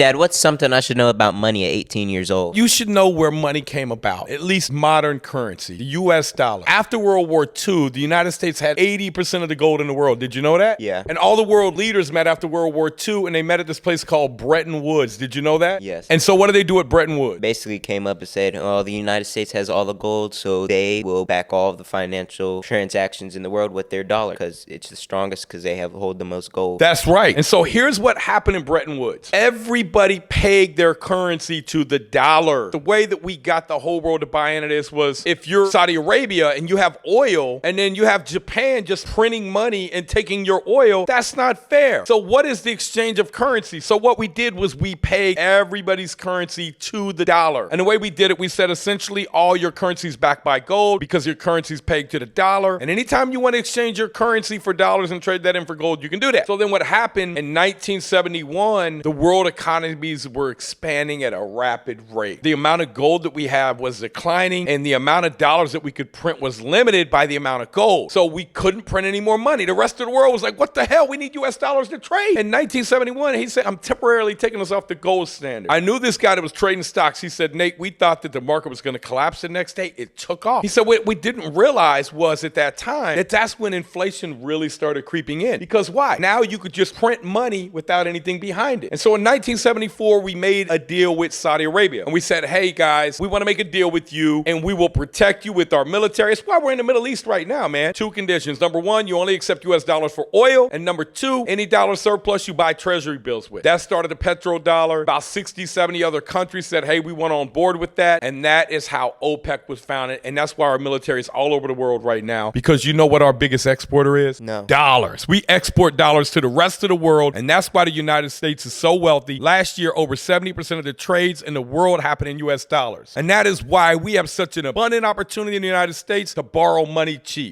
Dad, what's something I should know about money at 18 years old? You should know where money came about, at least modern currency, the US dollar. After World War II, the United States had 80% of the gold in the world. Did you know that? Yeah. And all the world leaders met after World War II, and they met at this place called Bretton Woods. Did you know that? Yes. And so what do they do at Bretton Woods? Basically came up and said, oh, the United States has all the gold, so they will back all of the financial transactions in the world with their dollar because it's the strongest because they hold the most gold. That's right. And so here's what happened in Bretton Woods. Everybody pegged their currency to the dollar. The way that we got the whole world to buy into this was if you're Saudi Arabia and you have oil and then you have Japan just printing money and taking your oil, that's not fair. So what is the exchange of currency? So what we did was we pegged everybody's currency to the dollar. And the way we did it, we said essentially all your currency is backed by gold because your currency is pegged to the dollar. And anytime you want to exchange your currency for dollars and trade that in for gold, you can do that. So then what happened in 1971, the world economies were expanding at a rapid rate. The amount of gold that we have was declining and the amount of dollars that we could print was limited by the amount of gold. So we couldn't print any more money. The rest of the world was like, what the hell? We need US dollars to trade. In 1971, he said, I'm temporarily taking us off the gold standard. I knew this guy that was trading stocks. He said, Nate, we thought that the market was going to collapse the next day. It took off. He said, what we didn't realize was at that time that that's when inflation really started creeping in. Because why? Now you could just print money without anything behind it. And so in 1974, we made a deal with Saudi Arabia. And we said, hey guys, we want to make a deal with you and we will protect you with our military. It's why we're in the Middle East right now, man. Two conditions. Number one, you only accept US dollars for oil. And number two, any dollar surplus you buy treasury bills with. That started the petrodollar. About 60, 70 other countries said, hey, we went on board with that. And that is how OPEC was founded. And that's why our military is all over the world right now. Because you know what our biggest exporter is? No. Dollars. We export dollars to the rest of the world. And that's why the United States is so wealthy. Last year, over 70% of the trades in the world happen in US dollars. And that is why we have such an abundant opportunity in the United States to borrow money cheap.